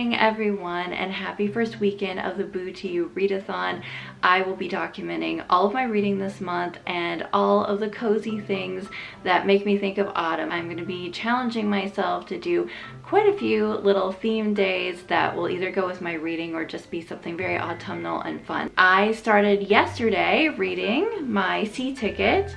morning, everyone, and happy first weekend of the Boo to You Readathon. I will be documenting all of my reading this month and all of the cozy things that make me think of autumn. I'm going to be challenging myself to do quite a few little theme days that will either go with my reading or just be something very autumnal and fun. I started yesterday reading my Sea Ticket,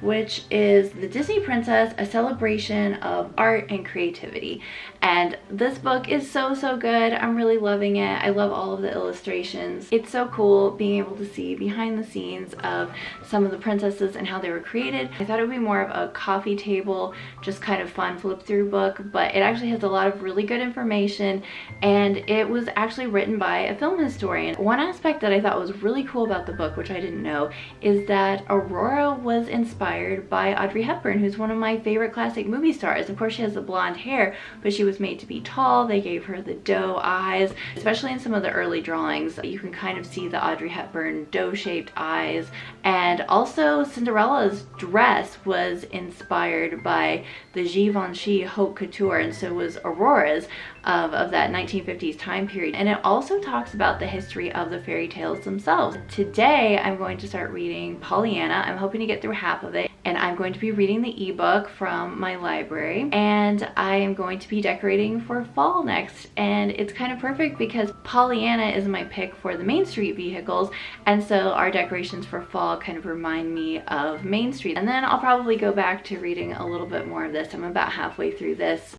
which is The Disney Princess, a celebration of art and creativity. And this book is so good. I'm really loving it. I love all of the illustrations. It's so cool being able to see behind the scenes of some of the princesses and how they were created. I thought it would be more of a coffee table, just kind of fun flip through book, but it actually has a lot of really good information, and it was actually written by a film historian. One aspect that I thought was really cool about the book, which I didn't know, is that Aurora was inspired by Audrey Hepburn, who's one of my favorite classic movie stars. Of course, she has the blonde hair, but she was made to be tall. They gave her the doe eyes, especially in some of the early drawings. You can kind of see the Audrey Hepburn doe-shaped eyes. And also Cinderella's dress was inspired by the Givenchy haute couture, and so was Aurora's of that 1950s time period. And it also talks about the history of the fairy tales themselves. Today I'm going to start reading Pollyanna. I'm hoping to get through half of it, and I'm going to be reading the ebook from my library, and I am going to be decorating for fall next. And it's kind of perfect because Pollyanna is my pick for the Main Street vehicles, and so our decorations for fall kind of remind me of Main Street. And then I'll probably go back to reading a little bit more of this. I'm about halfway through this.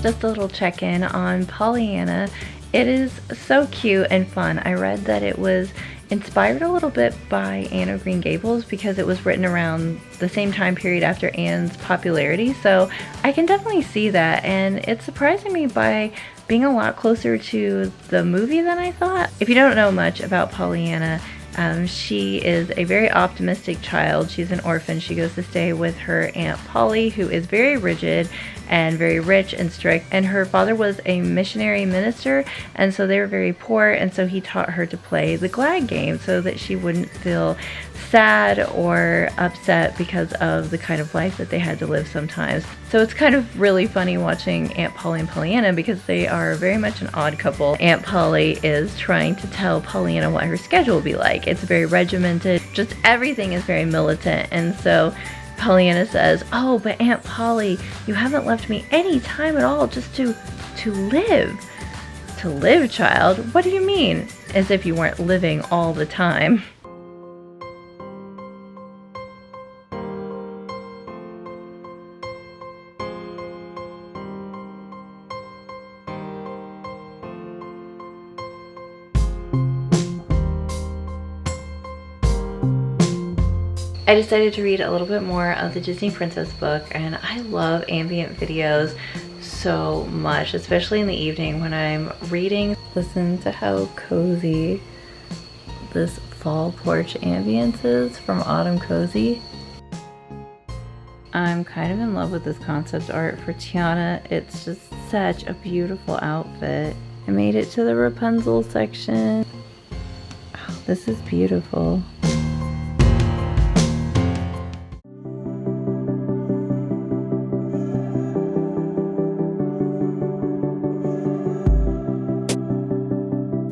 Just a little check-in on Pollyanna. It is so cute and fun. I read that it was inspired a little bit by Anne of Green Gables because it was written around the same time period after Anne's popularity, so I can definitely see that, and it's surprising me by being a lot closer to the movie than I thought. If you don't know much about Pollyanna, she is a very optimistic child. She's an orphan. She goes to stay with her Aunt Polly, who is very rigid and very rich and strict, and her father was a missionary minister, and so they were very poor, and so he taught her to play the glad game so that she wouldn't feel sad or upset because of the kind of life that they had to live sometimes. So it's kind of really funny watching Aunt Polly and Pollyanna because they are very much an odd couple. Aunt Polly is trying to tell Pollyanna what her schedule will be like. It's very regimented, just everything is very militant, and so Pollyanna says, "Oh, but Aunt Polly, you haven't left me any time at all just to live." "To live, child? What do you mean?" As if you weren't living all the time. I decided to read a little bit more of the Disney Princess book, and I love ambient videos so much, especially in the evening when I'm reading. Listen to how cozy this fall porch ambience is from Autumn Cozy. I'm kind of in love with this concept art for Tiana. It's just such a beautiful outfit. I made it to the Rapunzel section. Oh, this is beautiful.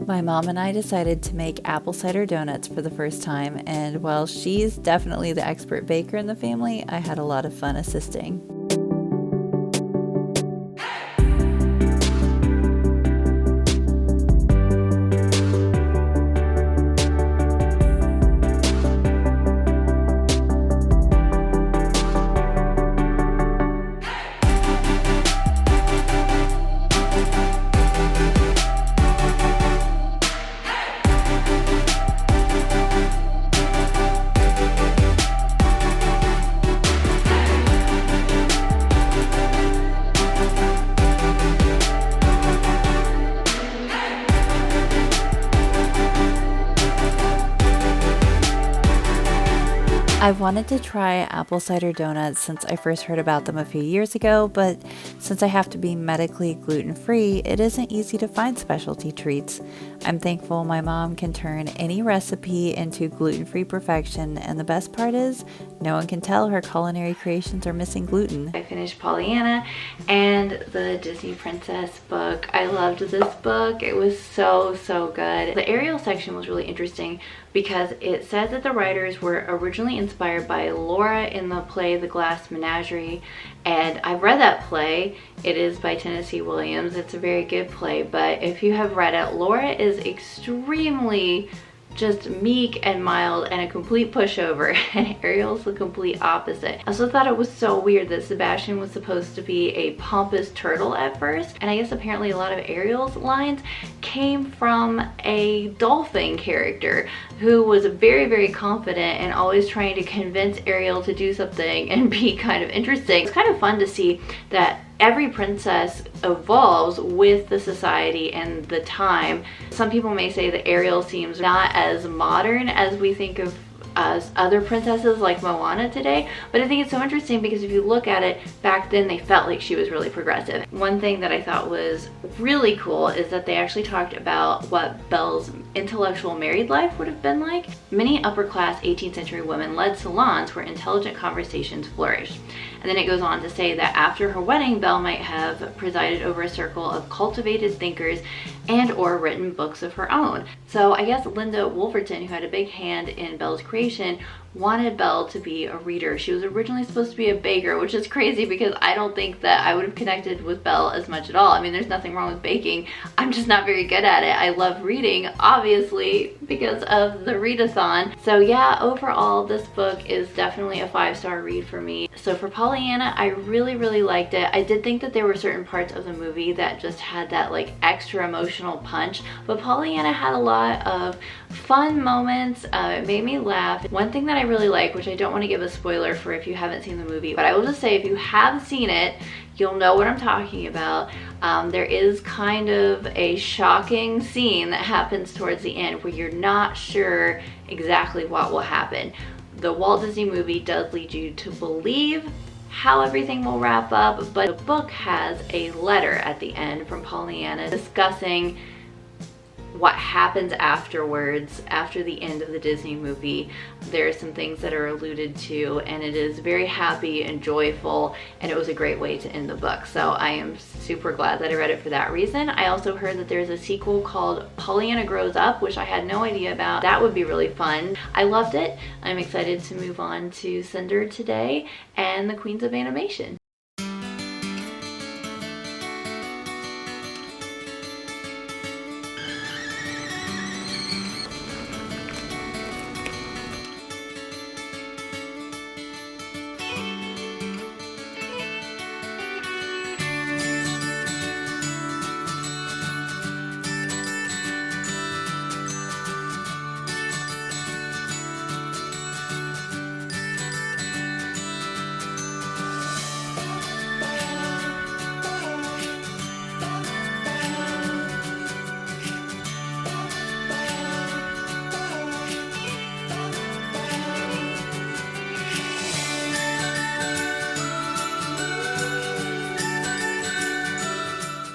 My mom and I decided to make apple cider donuts for the first time, and while she's definitely the expert baker in the family, I had a lot of fun assisting. I've wanted to try apple cider donuts since I first heard about them a few years ago, but since I have to be medically gluten-free, it isn't easy to find specialty treats. I'm thankful my mom can turn any recipe into gluten-free perfection, and the best part is, no one can tell her culinary creations are missing gluten. I finished Pollyanna and the Disney Princess book. I loved this book. It was so good. The Ariel section was really interesting because it said that the writers were originally inspired by Laura in the play The Glass Menagerie, and I've read that play. It is by Tennessee Williams. It's a very good play, but if you have read it, Laura is extremely just meek and mild and a complete pushover, and Ariel's the complete opposite. I also thought it was so weird that Sebastian was supposed to be a pompous turtle at first, and I guess apparently a lot of Ariel's lines came from a dolphin character who was very confident and always trying to convince Ariel to do something and be kind of interesting. It's kind of fun to see that every princess evolves with the society and the time. Some people may say that Ariel seems not as modern as we think of as other princesses like Moana today, but I think it's so interesting because if you look at it, back then they felt like she was really progressive. One thing that I thought was really cool is that they actually talked about what Belle's intellectual married life would have been like. Many upper class 18th century women led salons where intelligent conversations flourished. And then it goes on to say that after her wedding, Belle might have presided over a circle of cultivated thinkers and or written books of her own. So I guess Linda Wolverton, who had a big hand in Belle's creation, wanted Belle to be a reader. She was originally supposed to be a baker, which is crazy because I don't think that I would have connected with Belle as much at all. I mean, there's nothing wrong with baking. I'm just not very good at it. I love reading, obviously, because of the Readathon. So yeah, overall, this book is definitely a 5-star read for me. So for Pollyanna, I really liked it. I did think that there were certain parts of the movie that just had that like extra emotional punch, but Pollyanna had a lot of fun moments. It made me laugh. One thing that I really like, which I don't want to give a spoiler for if you haven't seen the movie, but I will just say if you have seen it, you'll know what I'm talking about. There is kind of a shocking scene that happens towards the end where you're not sure exactly what will happen. The Walt Disney movie does lead you to believe how everything will wrap up, but the book has a letter at the end from Pollyanna discussing what happens afterwards, after the end of the Disney movie. There are some things that are alluded to, and it is very happy and joyful, and it was a great way to end the book. So I am super glad that I read it for that reason. I also heard that there's a sequel called Pollyanna Grows Up, which I had no idea about. That would be really fun. I loved it. I'm excited to move on to Cinder today and the Queens of Animation.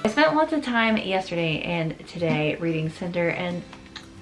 I spent lots of time yesterday and today reading Cinder, and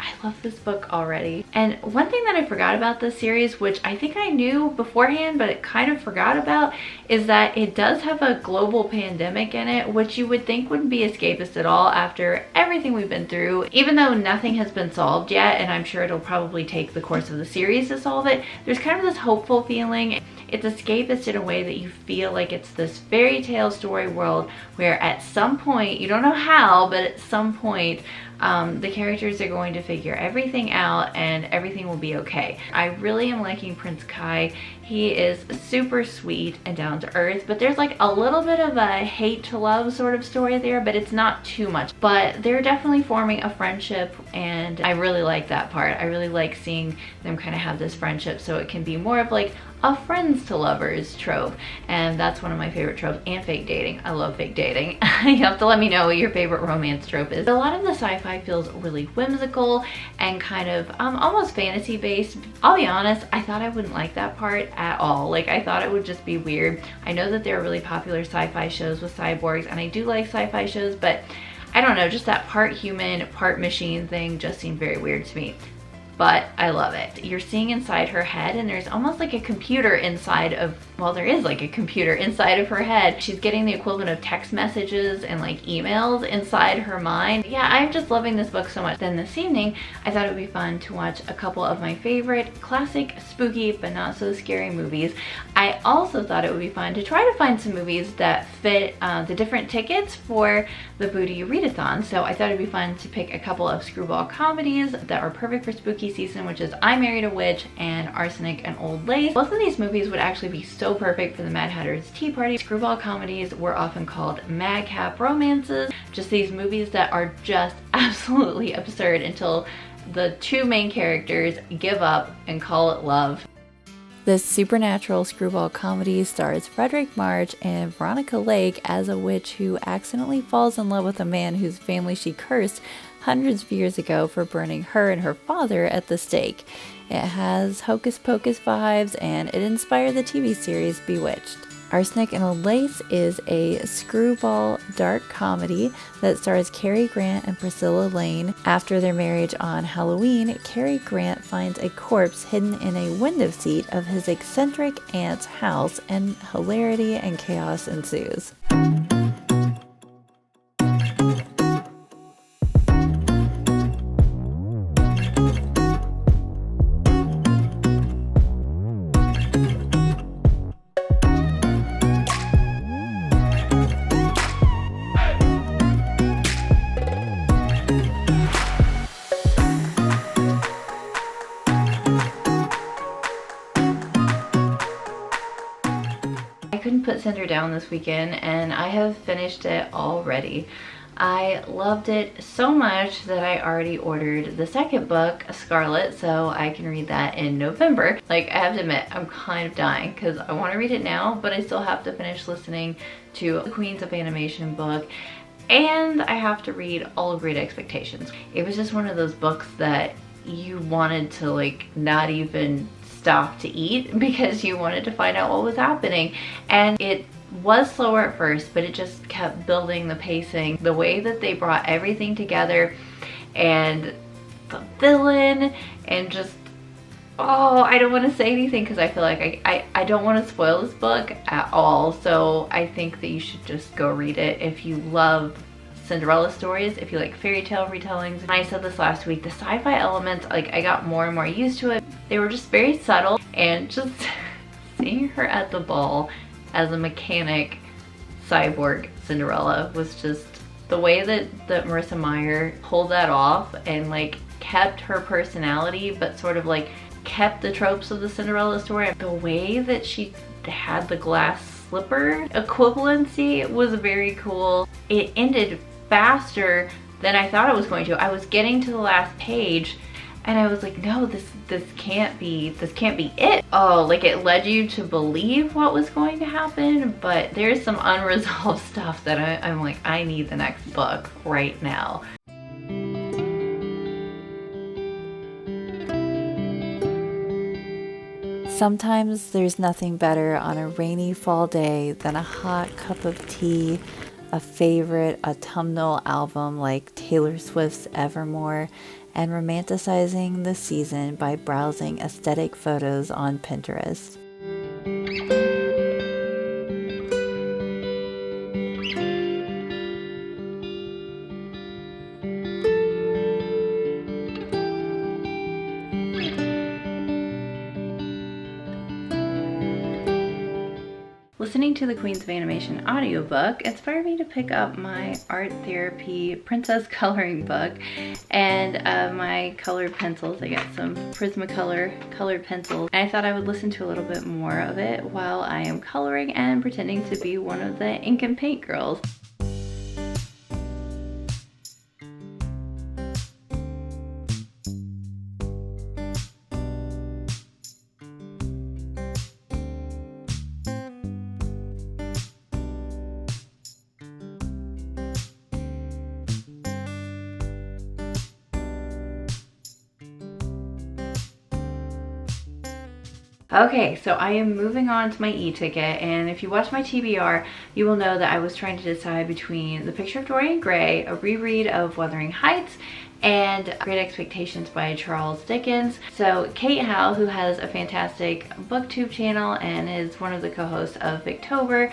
I love this book already. And one thing that I forgot about this series, which I think I knew beforehand but kind of forgot about, is that it does have a global pandemic in it, which you would think wouldn't be escapist at all after everything we've been through. Even though nothing has been solved yet, and I'm sure it'll probably take the course of the series to solve it, there's kind of this hopeful feeling. It's escapist in a way that you feel like it's this fairy tale story world where at some point, you don't know how, but at some point, the characters are going to figure everything out and everything will be okay. I really am liking Prince Kai. He is super sweet and down to earth, but there's like a little bit of a hate to love sort of story there, but it's not too much. But they're definitely forming a friendship, and I really like that part. I really like seeing them kind of have this friendship, so it can be more of like a friends to lovers trope, and that's one of my favorite tropes. And fake dating. I love fake dating. You have to let me know what your favorite romance trope is. A lot of the sci-fi sci-fi feels really whimsical and kind of almost fantasy based. I'll be honest, I thought I wouldn't like that part at all. Like, I thought it would just be weird. I know that there are really popular sci-fi shows with cyborgs, and I do like sci-fi shows, but I don't know, just that part human, part machine thing just seemed very weird to me. But I love it. You're seeing inside her head, and there's almost like a computer inside of, well, there is like a computer inside of her head. She's getting the equivalent of text messages and like emails inside her mind. Yeah, I'm just loving this book so much. Then this evening, I thought it would be fun to watch a couple of my favorite classic spooky but not so scary movies. I also thought it would be fun to try to find some movies that fit the different tickets for the Booty Readathon. So I thought it'd be fun to pick a couple of screwball comedies that are perfect for spooky season, which is I Married a Witch and Arsenic and Old Lace. Both of these movies would actually be so perfect for the Mad Hatter's Tea Party. Screwball comedies were often called madcap romances, just these movies that are just absolutely absurd until the two main characters give up and call it love. This supernatural screwball comedy stars Frederick March and Veronica Lake as a witch who accidentally falls in love with a man whose family she cursed hundreds of years ago for burning her and her father at the stake. It has hocus pocus vibes, and it inspired the TV series Bewitched. Arsenic and Old Lace is a screwball dark comedy that stars Cary Grant and Priscilla Lane. After their marriage on Halloween, Cary Grant finds a corpse hidden in a window seat of his eccentric aunt's house, and hilarity and chaos ensues. Put Cinder down this weekend, and I have finished it already. I loved it so much that I already ordered the second book, Scarlet, so I can read that in November. Like, I have to admit, I'm kind of dying because I want to read it now, but I still have to finish listening to the Queens of Animation book, and I have to read all of Great Expectations. It was just one of those books that you wanted to like not even stop to eat because you wanted to find out what was happening. And it was slower at first, but it just kept building the pacing. The way that they brought everything together, and the villain, and just, oh, I don't want to say anything because I feel like I don't want to spoil this book at all. So I think that you should just go read it if you love Cinderella stories, if you like fairy tale retellings. And I said this last week, the sci-fi elements, like, I got more and more used to it. They were just very subtle, and just seeing her at the ball as a mechanic cyborg Cinderella was just, the way that Marissa Meyer pulled that off and like kept her personality but sort of like kept the tropes of the Cinderella story. The way that she had the glass slipper equivalency was very cool. It ended faster than I thought it was going to. I was getting to the last page and I was like, no, this can't be it. Oh, like, it led you to believe what was going to happen, but there's some unresolved stuff that I'm like, I need the next book right now. Sometimes there's nothing better on a rainy fall day than a hot cup of tea, a favorite autumnal album like Taylor Swift's Evermore, and romanticizing the season by browsing aesthetic photos on Pinterest. Listening to the Queens of Animation audiobook inspired me to pick up my art therapy princess coloring book and my colored pencils. I got some Prismacolor colored pencils, and I thought I would listen to a little bit more of it while I am coloring and pretending to be one of the ink and paint girls. Okay, so I am moving on to my e-ticket, and if you watch my TBR, you will know that I was trying to decide between The Picture of Dorian Gray, a reread of Wuthering Heights, and Great Expectations by Charles Dickens. So Kate Howe, who has a fantastic booktube channel and is one of the co-hosts of Booktober,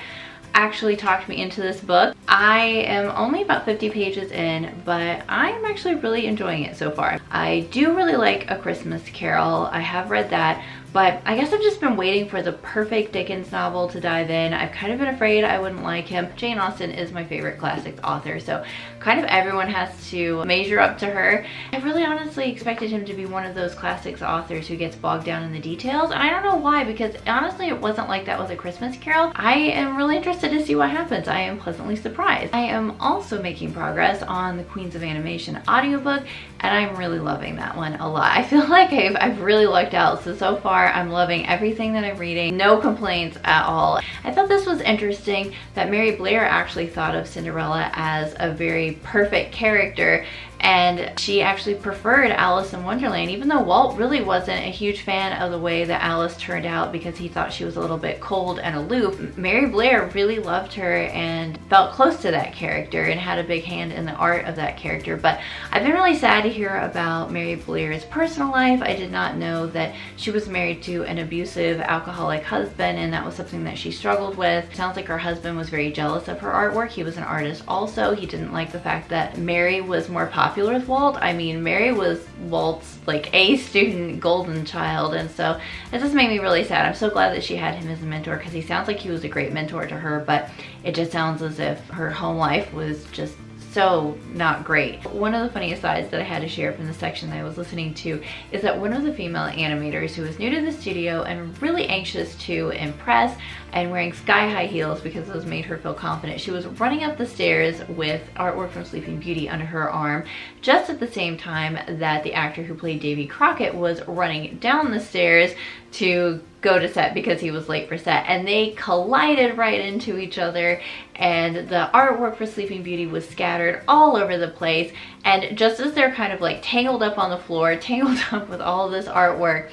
actually talked me into this book. I am only about 50 pages in, but I am actually really enjoying it so far. I do really like A Christmas Carol. I have read that, but I guess I've just been waiting for the perfect Dickens novel to dive in. I've kind of been afraid I wouldn't like him. Jane Austen is my favorite classics author, so kind of everyone has to measure up to her. I really honestly expected him to be one of those classics authors who gets bogged down in the details, and I don't know why, because honestly it wasn't like that with A Christmas Carol. I am really interested to see what happens. I am pleasantly surprised. I am also making progress on the Queens of Animation audiobook, and I'm really loving that one a lot. I feel like I've really lucked out. So far I'm loving everything that I'm reading. No complaints at all. I thought this was interesting that Mary Blair actually thought of Cinderella as a very perfect character, and she actually preferred Alice in Wonderland, even though Walt really wasn't a huge fan of the way that Alice turned out because he thought she was a little bit cold and aloof. Mary Blair really loved her and felt close to that character and had a big hand in the art of that character. But I've been really sad to hear about Mary Blair's personal life. I did not know that she was married to an abusive alcoholic husband, and that was something that she struggled with. Sounds like her husband was very jealous of her artwork. He was an artist also. He didn't like the fact that Mary was more popular with Walt. I mean, Mary was Walt's like A student golden child, and so it just made me really sad. I'm so glad that she had him as a mentor, because he sounds like he was a great mentor to her, but it just sounds as if her home life was just so not great. One of the funny asides that I had to share from the section that I was listening to is that one of the female animators who was new to the studio and really anxious to impress and wearing sky-high heels because those made her feel confident, she was running up the stairs with artwork from Sleeping Beauty under her arm just at the same time that the actor who played Davy Crockett was running down the stairs to go to set because he was late for set, and they collided right into each other, and the artwork for Sleeping Beauty was scattered all over the place. And just as they're kind of like tangled up on the floor, tangled up with all of this artwork,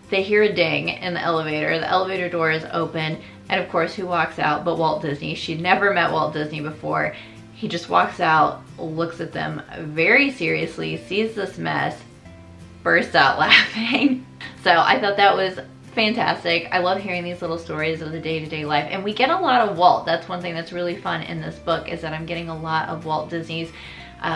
they hear a ding in the elevator doors open, and of course who walks out but Walt Disney. She'd never met Walt Disney before. He just walks out, looks at them very seriously, sees this mess, bursts out laughing. So I thought that was fantastic. I love hearing these little stories of the day-to-day life, and we get a lot of Walt. That's one thing that's really fun in this book, is that I'm getting a lot of Walt Disney's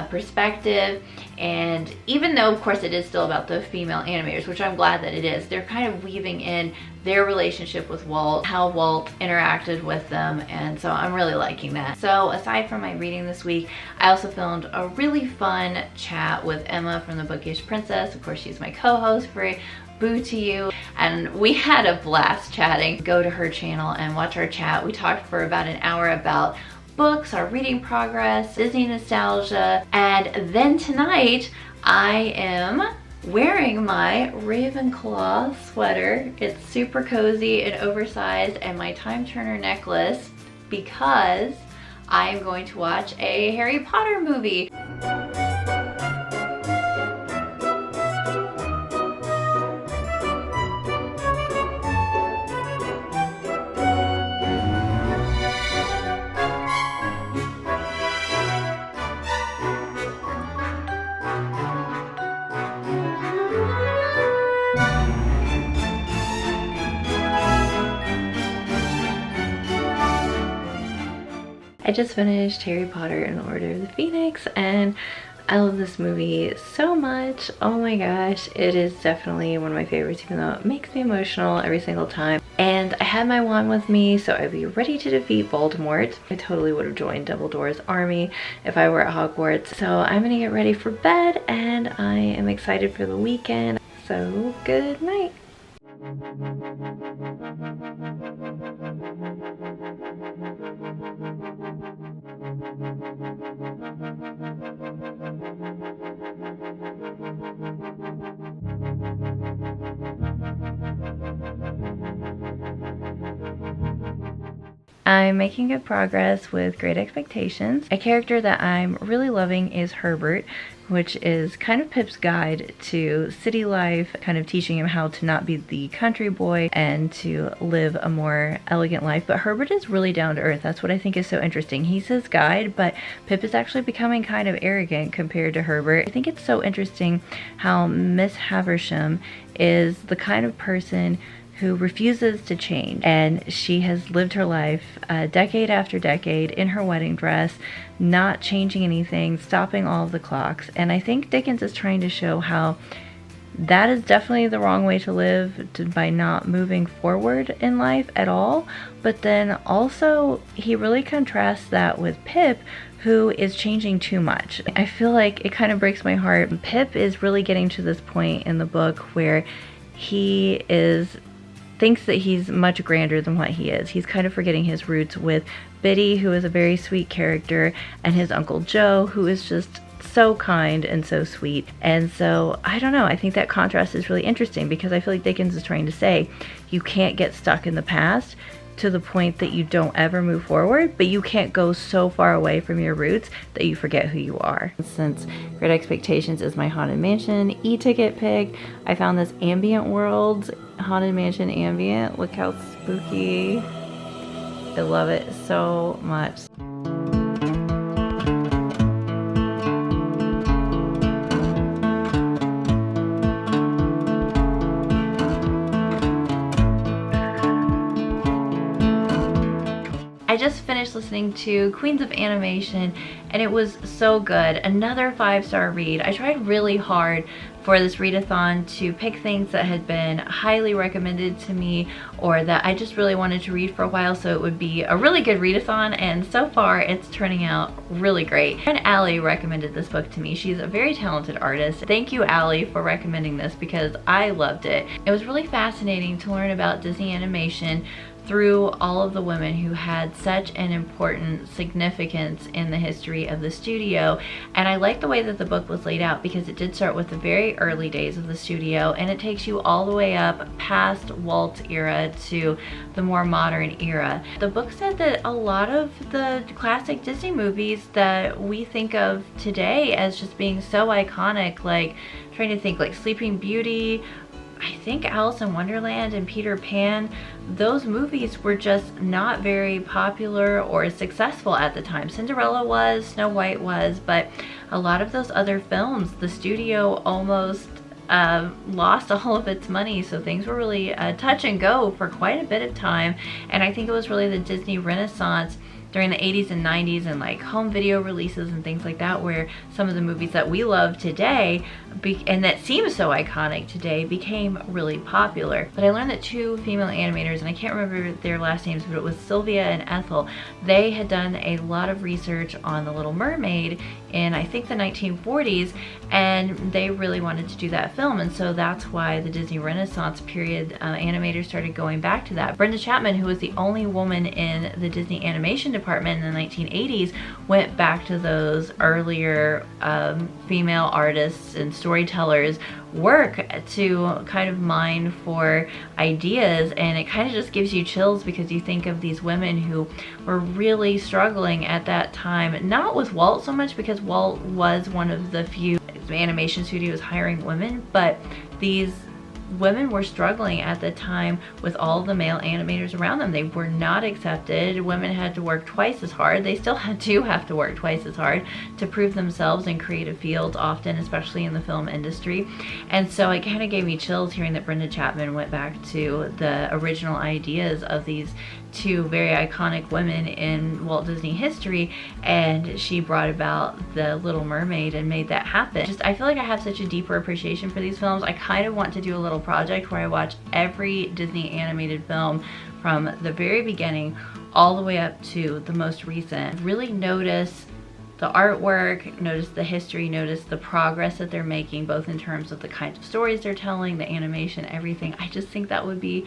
perspective. And even though of course it is still about the female animators, which I'm glad that it is, they're kind of weaving in their relationship with Walt, how Walt interacted with them, and so I'm really liking that. So aside from my reading this week, I also filmed a really fun chat with Emma from the Bookish Princess. Of course, she's my co-host for Boo to You, and we had a blast chatting. Go to her channel and watch our chat. We talked for about an hour about books, our reading progress, Disney nostalgia, and then tonight I am wearing my Ravenclaw sweater. It's super cozy and oversized, and my Time Turner necklace, because I am going to watch a Harry Potter movie. I just finished Harry Potter and the Order of the Phoenix, and I love this movie so much. Oh my gosh, it is definitely one of my favorites, even though it makes me emotional every single time. And I had my wand with me, so I'd be ready to defeat Voldemort. I totally would have joined Dumbledore's army if I were at Hogwarts. So I'm gonna get ready for bed, and I am excited for the weekend. So good night. I'm making good progress with Great Expectations. A character that I'm really loving is Herbert, which is kind of Pip's guide to city life, kind of teaching him how to not be the country boy and to live a more elegant life. But Herbert is really down to earth. That's what I think is so interesting. He's his guide, but Pip is actually becoming kind of arrogant compared to Herbert. I think it's so interesting how Miss Havisham is the kind of person who refuses to change, and she has lived her life decade after decade in her wedding dress, not changing anything, stopping all of the clocks. And I think Dickens is trying to show how that is definitely the wrong way to live, by not moving forward in life at all. But then also he really contrasts that with Pip, who is changing too much. I feel like it kind of breaks my heart. Pip is really getting to this point in the book where he thinks that he's much grander than what he is. He's kind of forgetting his roots with Biddy, who is a very sweet character, and his Uncle Joe, who is just so kind and so sweet. And so, I don't know, I think that contrast is really interesting, because I feel like Dickens is trying to say you can't get stuck in the past to the point that you don't ever move forward, but you can't go so far away from your roots that you forget who you are. Since Great Expectations is my Haunted Mansion e-ticket pick, I found this Ambient Worlds Haunted Mansion Ambient. Look how spooky. I love it so much. I just finished listening to Queens of Animation and it was so good. Another 5-star read. I tried really hard for this readathon to pick things that had been highly recommended to me or that I just really wanted to read for a while, so it would be a really good readathon, and so far it's turning out really great. And Allie recommended this book to me. She's a very talented artist. Thank you, Allie, for recommending this because I loved it. It was really fascinating to learn about Disney animation through all of the women who had such an important significance in the history of the studio. And I like the way that the book was laid out because it did start with the very early days of the studio and it takes you all the way up past Walt's era to the more modern era. The book said that a lot of the classic Disney movies that we think of today as just being so iconic, like trying to think like Sleeping Beauty, I think Alice in Wonderland and Peter Pan, those movies were just not very popular or successful at the time. Cinderella was, Snow White was, but a lot of those other films, the studio almost lost all of its money, so things were really touch and go for quite a bit of time. And I think it was really the Disney Renaissance during the 80s and 90s and like home video releases and things like that, where some of the movies that we love today and that seem so iconic today became really popular. But I learned that two female animators, and I can't remember their last names, but it was Sylvia and Ethel, they had done a lot of research on The Little Mermaid in I think the 1940s, and they really wanted to do that film, and so that's why the Disney Renaissance period animators started going back to that. Brenda Chapman, who was the only woman in the Disney animation department in the 1980s, went back to those earlier female artists and storytellers' work to kind of mine for ideas, and it kind of just gives you chills because you think of these women who were really struggling at that time, not with Walt so much because Walt was one of the few animation studios hiring women, but these women were struggling at the time with all the male animators around them. They were not accepted. Women had to work twice as hard. They still have to work twice as hard to prove themselves in creative fields, often, especially in the film industry. And so it kind of gave me chills hearing that Brenda Chapman went back to the original ideas of these two very iconic women in Walt Disney history, and she brought about The Little Mermaid and made that happen. I feel like I have such a deeper appreciation for these films. I kind of want to do a little project where I watch every Disney animated film from the very beginning all the way up to the most recent. Really notice the artwork, notice the history, notice the progress that they're making, both in terms of the kinds of stories they're telling, the animation, everything. I just think that would be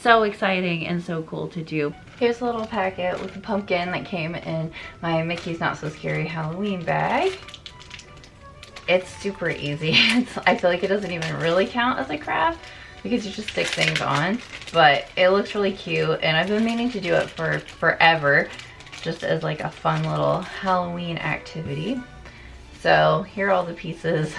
so exciting and so cool to do. Here's a little packet with a pumpkin that came in my Mickey's Not So Scary Halloween bag. It's super easy. I feel like it doesn't even really count as a craft, because you just stick things on, but it looks really cute and I've been meaning to do it for forever, just as like a fun little Halloween activity. So here are all the pieces.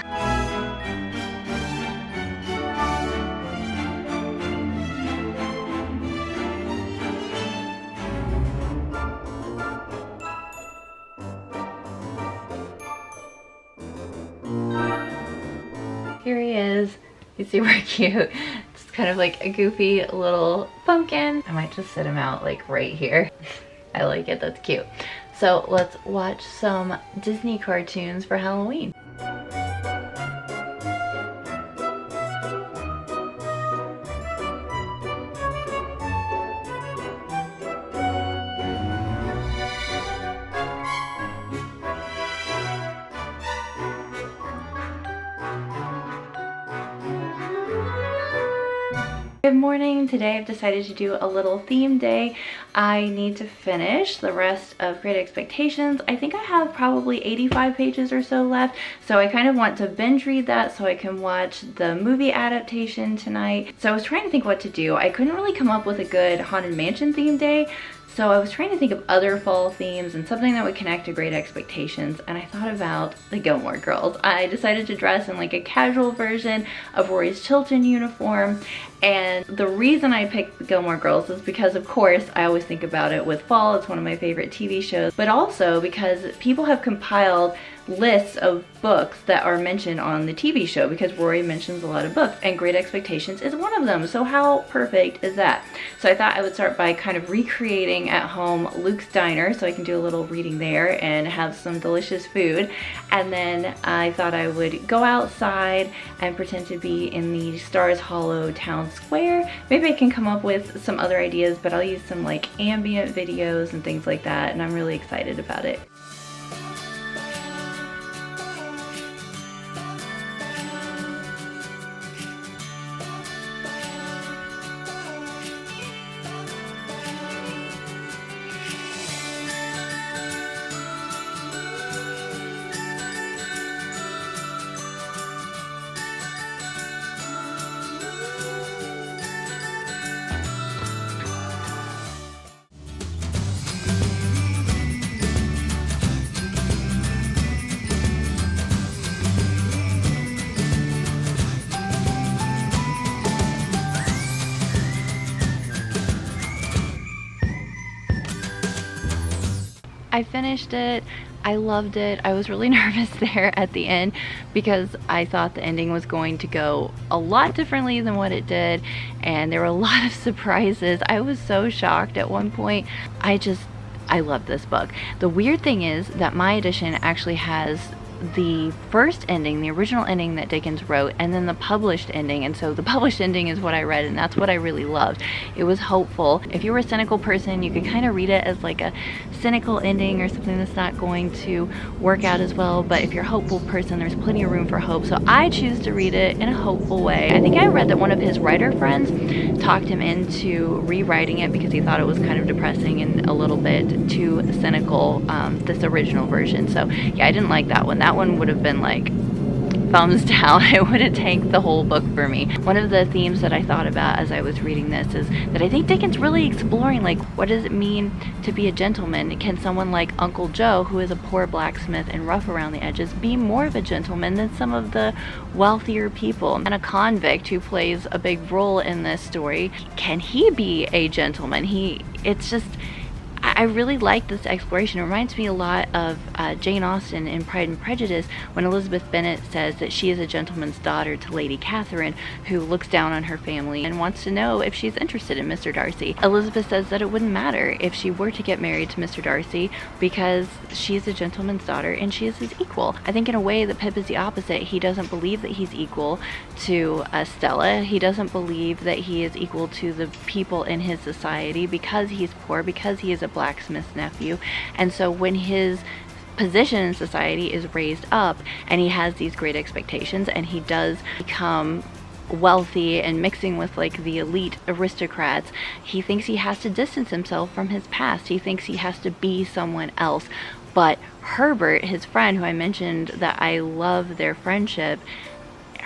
Here he is. You see, we're cute. It's kind of like a goofy little pumpkin. I might just sit him out like right here. I like it, that's cute. So let's watch some Disney cartoons for Halloween. Good morning. Today I've decided to do a little theme day. I need to finish the rest of Great Expectations. I think I have probably 85 pages or so left, so I kind of want to binge read that so I can watch the movie adaptation tonight. So I was trying to think what to do. I couldn't really come up with a good Haunted Mansion theme day, so I was trying to think of other fall themes and something that would connect to Great Expectations, and I thought about the Gilmore Girls. I decided to dress in like a casual version of Rory's Chilton uniform, and the reason I picked the Gilmore Girls is because, of course, I always think about it with fall. It's one of my favorite TV shows, but also because people have compiled lists of books that are mentioned on the TV show, because Rory mentions a lot of books and Great Expectations is one of them. So how perfect is that? So I thought I would start by kind of recreating at home Luke's Diner so I can do a little reading there and have some delicious food. And then I thought I would go outside and pretend to be in the Stars Hollow town square. Maybe I can come up with some other ideas, but I'll use some like ambient videos and things like that, and I'm really excited about it. I finished it. I loved it. I was really nervous there at the end because I thought the ending was going to go a lot differently than what it did, and there were a lot of surprises. I was so shocked at one point. I love this book. The weird thing is that my edition actually has the first ending, the original ending that Dickens wrote, and then the published ending. And so the published ending is what I read, and that's what I really loved. It was hopeful. If you were a cynical person, you could kind of read it as like a cynical ending or something that's not going to work out as well. But if you're a hopeful person, there's plenty of room for hope. So I choose to read it in a hopeful way. I think I read that one of his writer friends talked him into rewriting it because he thought it was kind of depressing and a little bit too cynical, this original version. So yeah, I didn't like that one. That one would have been like thumbs down. It would have tanked the whole book for me. One of the themes that I thought about as I was reading this is that I think Dickens really exploring like, what does it mean to be a gentleman? Can someone like Uncle Joe, who is a poor blacksmith and rough around the edges, be more of a gentleman than some of the wealthier people? And a convict who plays a big role in this story, can he be a gentleman? I really like this exploration. It reminds me a lot of Jane Austen in Pride and Prejudice, when Elizabeth Bennet says that she is a gentleman's daughter to Lady Catherine, who looks down on her family and wants to know if she's interested in Mr. Darcy. Elizabeth says that it wouldn't matter if she were to get married to Mr. Darcy because she is a gentleman's daughter and she is his equal. I think in a way that Pip is the opposite. He doesn't believe that he's equal to Stella. He doesn't believe that he is equal to the people in his society because he's poor, because he is a blacksmith's nephew. And so when his position in society is raised up and he has these great expectations and he does become wealthy and mixing with like the elite aristocrats, he thinks he has to distance himself from his past. He thinks he has to be someone else. But Herbert, his friend, who I mentioned that I love their friendship,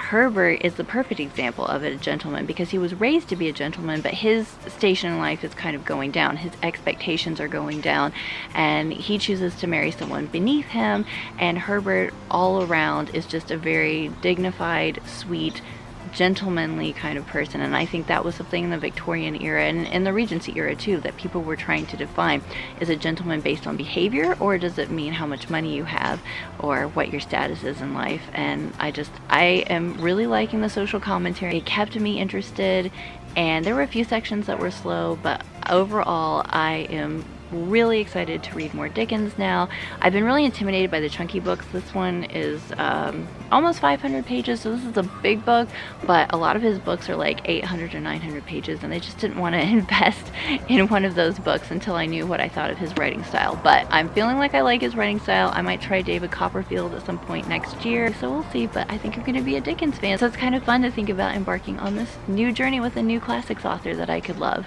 Herbert is the perfect example of a gentleman because he was raised to be a gentleman, but his station in life is kind of going down. His expectations are going down, and he chooses to marry someone beneath him, and Herbert all around is just a very dignified, sweet, gentlemanly kind of person. And I think that was something in the Victorian era and in the Regency era too, that people were trying to define. Is a gentleman based on behavior, or does it mean how much money you have or what your status is in life? And I am really liking the social commentary. It kept me interested, and there were a few sections that were slow, but overall I am really excited to read more Dickens now. I've been really intimidated by the chunky books. This one is almost 500 pages, so this is a big book, but a lot of his books are like 800 or 900 pages, and I just didn't want to invest in one of those books until I knew what I thought of his writing style. But I'm feeling like I like his writing style. I might try David Copperfield at some point next year, so we'll see, but I think I'm going to be a Dickens fan, so it's kind of fun to think about embarking on this new journey with a new classics author that I could love.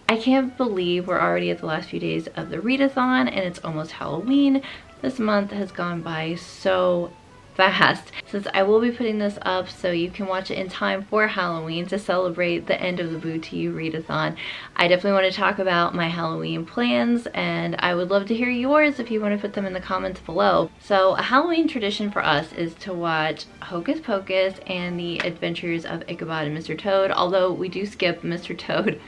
I can't believe we're already at the last few days of the readathon, and it's almost Halloween. This month has gone by so fast. Since I will be putting this up so you can watch it in time for Halloween to celebrate the end of the Boo to You readathon, I definitely want to talk about my Halloween plans, and I would love to hear yours if you want to put them in the comments below. So a Halloween tradition for us is to watch Hocus Pocus and the Adventures of Ichabod and Mr. Toad, although we do skip Mr. Toad.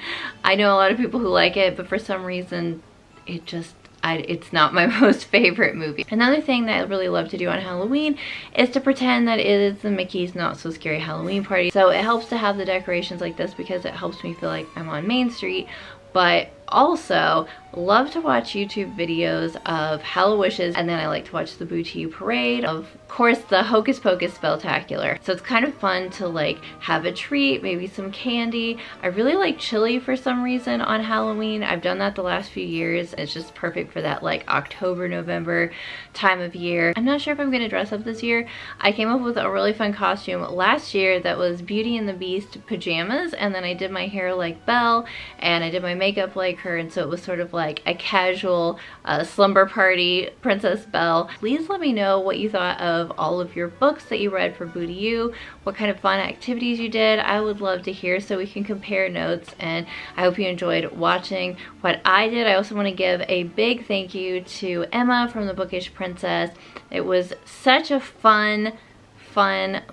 I know a lot of people who like it, but for some reason it's not my most favorite movie. Another thing that I really love to do on Halloween is to pretend that it is the Mickey's Not So Scary Halloween party. So it helps to have the decorations like this because it helps me feel like I'm on Main Street, but also love to watch YouTube videos of Hallowishes, and then I like to watch the Boo to You parade, of course the Hocus Pocus Spectacular. So it's kind of fun to like have a treat, maybe some candy. I really like chili for some reason on Halloween. I've done that the last few years. It's just perfect for that like October, November time of year. I'm not sure if I'm gonna dress up this year. I came up with a really fun costume last year that was Beauty and the Beast pajamas, and then I did my hair like Belle and I did my makeup like her, and so it was sort of like a casual slumber party Princess Belle. Please let me know what you thought of all of your books that you read for Boo to You, what kind of fun activities you did. I would love to hear so we can compare notes, and I hope you enjoyed watching what I did. I also want to give a big thank you to Emma from the Bookish Princess. It was such a fun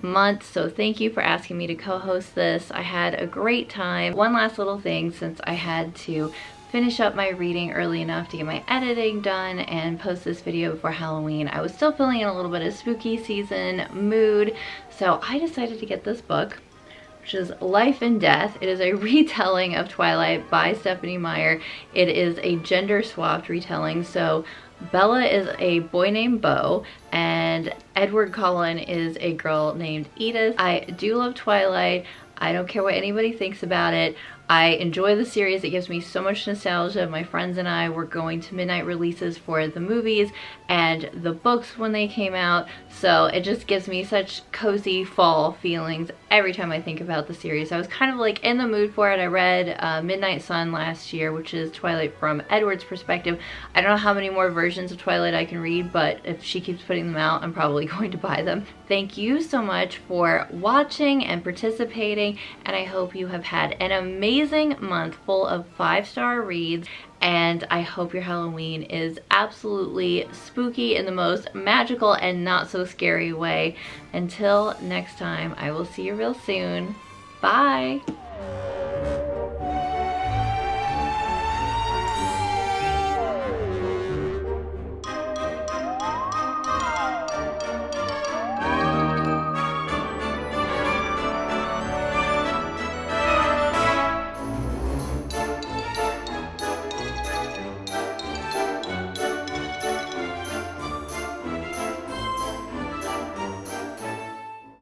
month, so thank you for asking me to co-host this. I had a great time. One last little thing, since I had to finish up my reading early enough to get my editing done and post this video before Halloween, I was still feeling in a little bit of spooky season mood, so I decided to get this book, which is Life and Death. It is a retelling of Twilight by Stephanie Meyer. It is a gender swapped retelling, so Bella is a boy named Beau, and Edward Cullen is a girl named Edith. I do love Twilight. I don't care what anybody thinks about it. I enjoy the series. It gives me so much nostalgia. My friends and I were going to midnight releases for the movies and the books when they came out, so it just gives me such cozy fall feelings every time I think about the series. I was kind of like in the mood for it. I read Midnight Sun last year, which is Twilight from Edward's perspective. I don't know how many more versions of Twilight I can read, but if she keeps putting them out, I'm probably going to buy them. Thank you so much for watching and participating, and I hope you have had an amazing month full of 5-star reads, and I hope your Halloween is absolutely spooky in the most magical and not so scary way. Until next time, I will see you real soon. Bye!